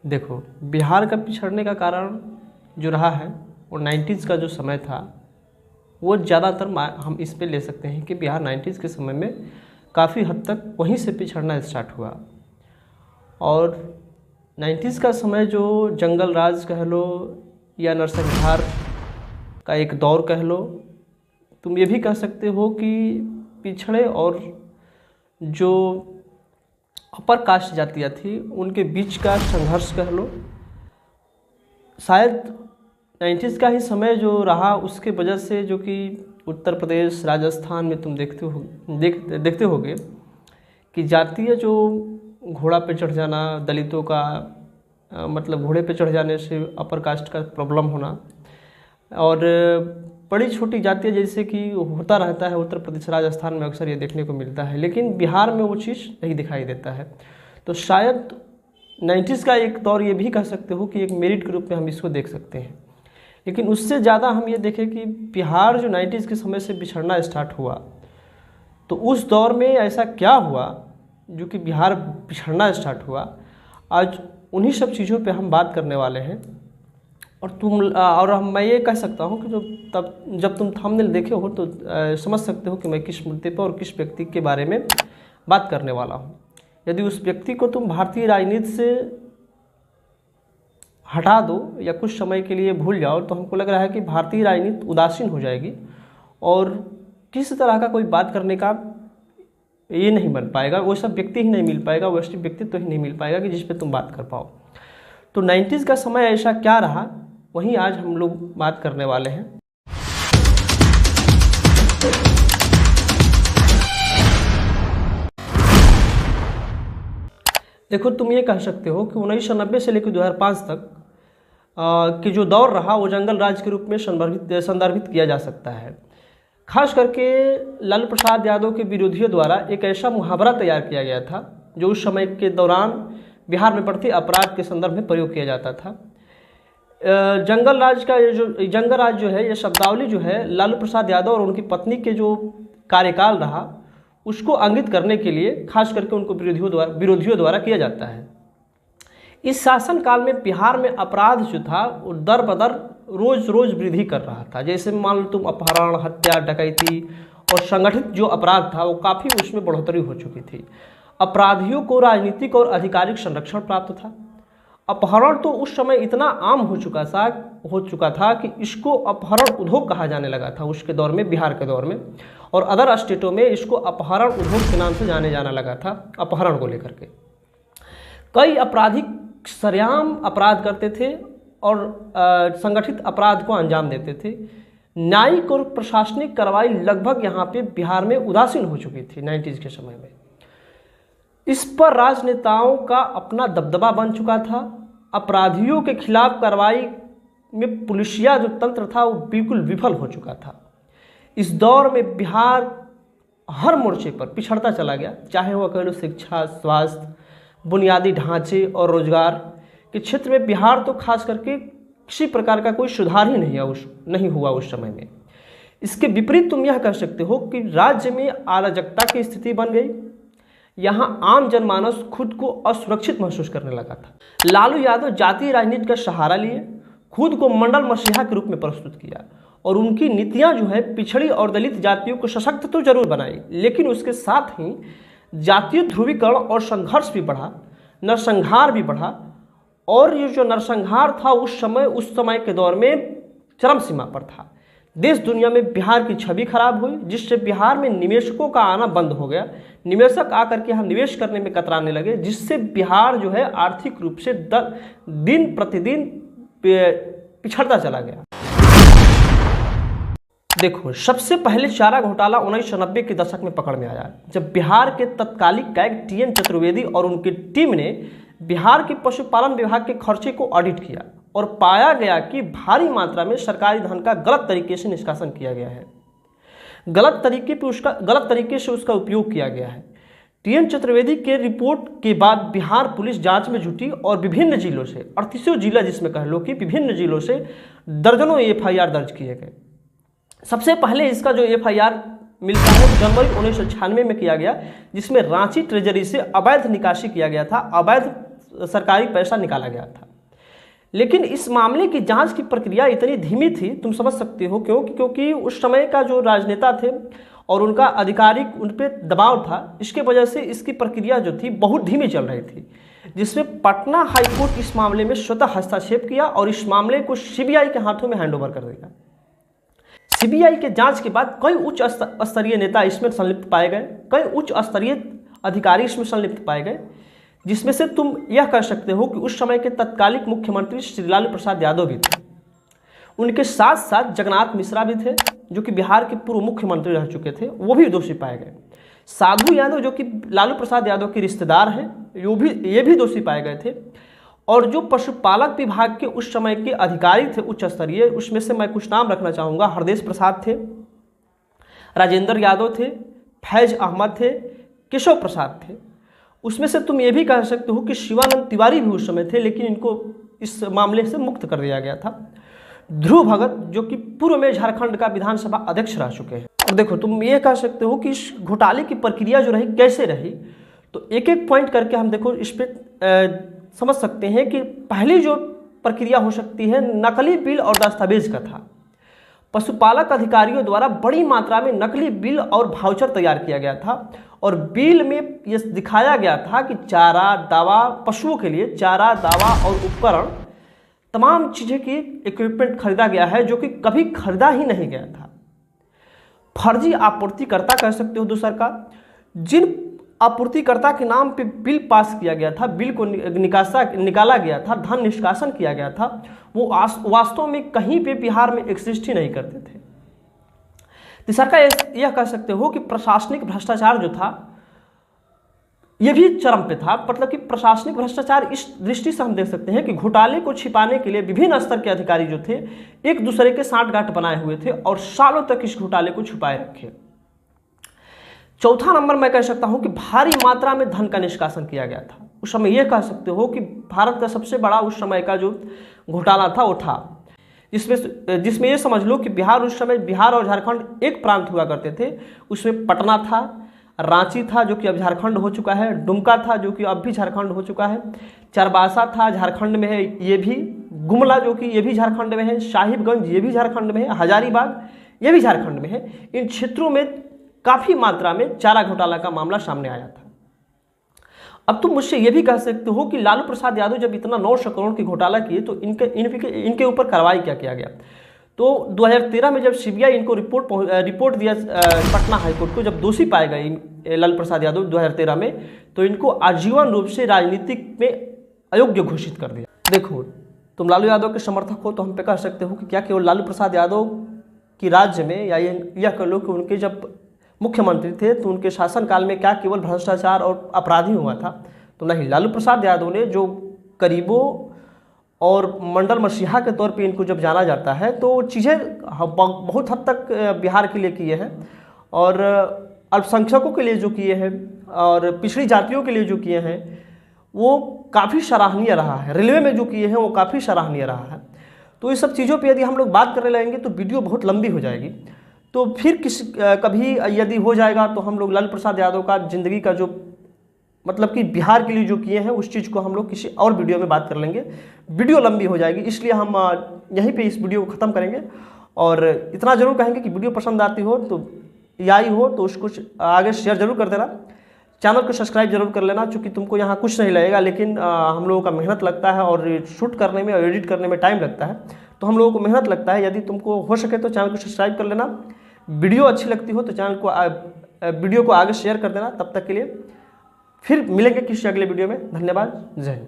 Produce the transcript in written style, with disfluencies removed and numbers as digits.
देखो, बिहार का पिछड़ने का कारण जो रहा है वो 90s का जो समय था वो ज़्यादातर हम इस पे ले सकते हैं कि बिहार 90s के समय में काफ़ी हद तक वहीं से पिछड़ना स्टार्ट हुआ। और 90s का समय जो जंगल राज कह लो या नरसंहार का एक दौर कह लो, तुम ये भी कह सकते हो कि पिछड़े और जो अपर कास्ट जातियाँ थी उनके बीच का संघर्ष कह लो। शायद 90s का ही समय जो रहा उसके वजह से, जो कि उत्तर प्रदेश राजस्थान में तुम देखते होगे कि जातीय जो घोड़ा पे चढ़ जाना, दलितों का मतलब घोड़े पे चढ़ जाने से अपर कास्ट का प्रॉब्लम होना, और बड़ी छोटी जातियाँ जैसे कि होता रहता है उत्तर प्रदेश राजस्थान में अक्सर ये देखने को मिलता है, लेकिन बिहार में वो चीज़ नहीं दिखाई देता है। तो शायद 90s का एक दौर ये भी कह सकते हो कि एक मेरिट के रूप में हम इसको देख सकते हैं। लेकिन उससे ज़्यादा हम ये देखें कि बिहार जो 90s के समय से बिछड़ना स्टार्ट हुआ, तो उस दौर में ऐसा क्या हुआ जो कि बिहार बिछड़ना स्टार्ट हुआ। आज उन्हीं सब चीज़ों पे हम बात करने वाले हैं। और मैं ये कह सकता हूँ कि जब तुम थंबनेल देखे हो तो समझ सकते हो कि मैं किस मुद्दे पर और किस व्यक्ति के बारे में बात करने वाला हूँ। यदि उस व्यक्ति को तुम भारतीय राजनीति से हटा दो या कुछ समय के लिए भूल जाओ तो हमको लग रहा है कि भारतीय राजनीति उदासीन हो जाएगी और किसी तरह का कोई बात करने का ये नहीं बन पाएगा, वो सब व्यक्ति ही नहीं मिल पाएगा, वैसे व्यक्तित्व तो ही नहीं मिल पाएगा कि जिस पे तुम बात कर पाओ। तो 90s का समय ऐसा क्या रहा, वहीं आज हम लोग बात करने वाले हैं। देखो, तुम ये कह सकते हो कि 1990 से लेकर 2005 तक कि जो दौर रहा वो जंगल राज के रूप में संदर्भित किया जा सकता है। खास करके लालू प्रसाद यादव के विरोधियों द्वारा एक ऐसा मुहावरा तैयार किया गया था जो उस समय के दौरान बिहार में बढ़ते अपराध के संदर्भ में प्रयोग किया जाता था। जंगल राज जो है, ये शब्दावली जो है लालू प्रसाद यादव और उनकी पत्नी के जो कार्यकाल रहा उसको इंगित करने के लिए खास करके उनको विरोधियों द्वारा किया जाता है। इस शासन काल में बिहार में अपराध जो था वो दर बदर रोज वृद्धि कर रहा था। जैसे मान लो तुम अपहरण, हत्या, डकैती और संगठित जो अपराध था वो काफ़ी उसमें बढ़ोतरी हो चुकी थी। अपराधियों को राजनीतिक और आधिकारिक संरक्षण प्राप्त था। अपहरण तो उस समय इतना आम हो चुका था कि इसको अपहरण उद्योग कहा जाने लगा था उसके दौर में, बिहार के दौर में, और अदर स्टेटों में इसको अपहरण उद्योग के नाम से जाना लगा था। अपहरण को लेकर के कई अपराधी सरेआम अपराध करते थे और संगठित अपराध को अंजाम देते थे। न्यायिक और प्रशासनिक कार्रवाई लगभग यहाँ पे बिहार में उदासीन हो चुकी थी 90s के समय में। इस पर राजनेताओं का अपना दबदबा बन चुका था। अपराधियों के खिलाफ कार्रवाई में पुलिसिया जो तंत्र था वो बिल्कुल विफल हो चुका था। इस दौर में बिहार हर मोर्चे पर पिछड़ता चला गया, चाहे वह कह लो शिक्षा, स्वास्थ्य, बुनियादी ढांचे और रोजगार के क्षेत्र में बिहार तो खास करके किसी प्रकार का कोई सुधार ही नहीं हुआ उस समय में। इसके विपरीत तुम यह कह सकते हो कि राज्य में अराजकता की स्थिति बन गई। यहाँ आम जनमानस खुद को असुरक्षित महसूस करने लगा था। लालू यादव जातीय राजनीति का सहारा लिए खुद को मंडल मसीहा के रूप में प्रस्तुत किया और उनकी नीतियां जो है पिछड़ी और दलित जातियों को सशक्त तो जरूर बनाई, लेकिन उसके साथ ही जातीय ध्रुवीकरण और संघर्ष भी बढ़ा, नरसंहार भी बढ़ा। और ये जो नरसंहार था उस समय के दौर में चरम सीमा पर था। देश दुनिया में बिहार की छवि खराब हुई, जिससे बिहार में निवेशकों का आना बंद हो गया। निवेशक आकर के यहाँ निवेश करने में कतराने लगे, जिससे बिहार जो है आर्थिक रूप से दिन प्रतिदिन पिछड़ता चला गया। देखो, सबसे पहले चारा घोटाला 1990 के दशक में पकड़ में आया, जब बिहार के तत्कालीन गायक टीएन चतुर्वेदी और उनकी टीम ने बिहार के पशुपालन विभाग के खर्चे को ऑडिट किया और पाया गया कि भारी मात्रा में सरकारी धन का गलत तरीके से निष्कासन किया गया है, गलत तरीके से उसका उपयोग किया गया है। टीएन चतुर्वेदी के रिपोर्ट के बाद बिहार पुलिस जांच में जुटी और विभिन्न जिलों से 38 जिला, जिसमें कह लो कि विभिन्न जिलों से दर्जनों एफआईआर दर्ज किए गए। सबसे पहले इसका जो एफआईआर मिलता है जनवरी 1996 में किया गया, जिसमें रांची ट्रेजरी से अवैध निकासी किया गया था, अवैध सरकारी पैसा निकाला गया था। लेकिन इस मामले की जांच की प्रक्रिया इतनी धीमी थी, तुम समझ सकते हो क्योंकि उस समय का जो राजनेता थे और उनका आधिकारिक उन पर दबाव था, इसके वजह से इसकी प्रक्रिया जो थी बहुत धीमी चल रही थी, जिसमें पटना हाईकोर्ट इस मामले में स्वतः हस्तक्षेप किया और इस मामले को सीबीआई के हाथों में हैंडओवर कर दिया। सीबीआई के जांच के बाद कई उच्च स्तरीय नेता इसमें संलिप्त पाए गए, कई उच्च स्तरीय अधिकारी इसमें संलिप्त पाए गए, जिसमें से तुम यह कह सकते हो कि उस समय के तत्कालिक मुख्यमंत्री श्री लालू प्रसाद यादव भी थे। उनके साथ साथ जगन्नाथ मिश्रा भी थे, जो कि बिहार के पूर्व मुख्यमंत्री रह चुके थे, वो भी दोषी पाए गए। साधु यादव, जो कि लालू प्रसाद यादव के रिश्तेदार हैं, ये भी दोषी पाए गए थे। और जो पशुपालक विभाग के उस समय के अधिकारी थे उच्च स्तरीय, उसमें से मैं कुछ नाम रखना चाहूँगा। हरदेश प्रसाद थे, राजेंद्र यादव थे, फैज अहमद थे, केशव प्रसाद थे। उसमें से तुम ये भी कह सकते हो कि शिवानंद तिवारी भी उस समय थे, लेकिन इनको इस मामले से मुक्त कर दिया गया था। ध्रुव भगत, जो कि पूर्व में झारखंड का विधानसभा अध्यक्ष रह चुके हैं। और देखो, तुम ये कह सकते हो कि इस घोटाले की प्रक्रिया जो रही कैसे रही, तो एक एक पॉइंट करके हम देखो इस पर समझ सकते हैं कि पहली जो प्रक्रिया हो सकती है नकली बिल और दस्तावेज का था। पशुपालक अधिकारियों द्वारा बड़ी मात्रा में नकली बिल और वाउचर तैयार किया गया था और बिल में यह दिखाया गया था कि चारा, दवा, पशुओं के लिए चारा, दवा और उपकरण, तमाम चीज़ें की इक्विपमेंट खरीदा गया है, जो कि कभी खरीदा ही नहीं गया था। फर्जी आपूर्तिकर्ता कह सकते हो दूसर का, जिन आपूर्तिकर्ता के नाम पे बिल पास किया गया था, बिल को निकाला गया था, धन निष्कासन किया गया था, वो वास्तव में कहीं पे बिहार में एग्जिस्ट ही नहीं करते थे। तीसरा का यह कह सकते हो कि प्रशासनिक भ्रष्टाचार जो था यह भी चरम पे था। मतलब कि प्रशासनिक भ्रष्टाचार इस दृष्टि से हम देख सकते हैं कि घोटाले को छिपाने के लिए विभिन्न स्तर के अधिकारी जो थे एक दूसरे के सांठगांठ बनाए हुए थे और सालों तक इस घोटाले को छुपाए रखे। चौथा नंबर मैं कह सकता हूं कि भारी मात्रा में धन का निष्कासन किया गया था। उस समय यह कह सकते हो कि भारत का सबसे बड़ा उस समय का जो घोटाला था वो था, जिसमें यह समझ लो कि उस समय बिहार और झारखंड एक प्रांत हुआ करते थे। उसमें पटना था, रांची था जो कि अब झारखंड हो चुका है, दुमका था जो कि अब भी झारखंड हो चुका है, चारबासा था झारखंड में है ये भी, गुमला जो कि ये भी झारखंड में है, साहिबगंज ये भी झारखंड में है, हजारीबाग ये भी झारखंड में है। इन क्षेत्रों में काफ़ी मात्रा में चारा घोटाला का मामला सामने आया था। अब तुम मुझसे ये भी कह सकते हो कि लालू प्रसाद यादव जब इतना 900 करोड़ की घोटाला किए तो इनके ऊपर कार्रवाई क्या किया गया। तो 2013 में जब सीबीआई इनको रिपोर्ट दिया पटना हाईकोर्ट को, जब दोषी पाए गए लालू प्रसाद यादव 2013 में, तो इनको आजीवन रूप से राजनीतिक में अयोग्य घोषित कर दिया। देखो, तुम लालू यादव के समर्थक हो तो हम पे कह सकते हो कि क्या केवल लालू प्रसाद यादव की राज्य में, या यह कह लो कि उनके जब मुख्यमंत्री थे तो उनके शासनकाल में क्या केवल भ्रष्टाचार और अपराधी हुआ था? तो नहीं, लालू प्रसाद यादव ने जो करीबों और मंडल मसीहा के तौर पे इनको जब जाना जाता है तो चीज़ें बहुत हद तक बिहार के लिए किए हैं और अल्पसंख्यकों के लिए जो किए हैं और पिछड़ी जातियों के लिए जो किए हैं वो काफ़ी सराहनीय रहा है। रेलवे में जो किए हैं वो काफ़ी सराहनीय रहा है। तो इस सब चीज़ों पे यदि हम लोग बात करने लगेंगे तो वीडियो बहुत लंबी हो जाएगी। तो फिर कभी यदि हो जाएगा तो हम लोग लालू प्रसाद यादव का ज़िंदगी का जो मतलब कि बिहार के लिए जो किए हैं उस चीज़ को हम लोग किसी और वीडियो में बात कर लेंगे। वीडियो लंबी हो जाएगी, इसलिए हम यहीं पे इस वीडियो को ख़त्म करेंगे। और इतना ज़रूर कहेंगे कि वीडियो पसंद आती हो तो या आई हो तो उसको आगे शेयर ज़रूर कर देना, चैनल को सब्सक्राइब जरूर कर लेना। चूँकि तुमको यहाँ कुछ नहीं लगेगा, लेकिन हम लोगों का मेहनत लगता है और शूट करने में और एडिट करने में टाइम लगता है, तो हम लोगों को मेहनत लगता है। यदि तुमको हो सके तो चैनल को सब्सक्राइब कर लेना। वीडियो अच्छी लगती हो तो चैनल को वीडियो को आगे शेयर कर देना। तब तक के लिए फिर मिलेंगे किसी अगले वीडियो में। धन्यवाद, जय हिंद।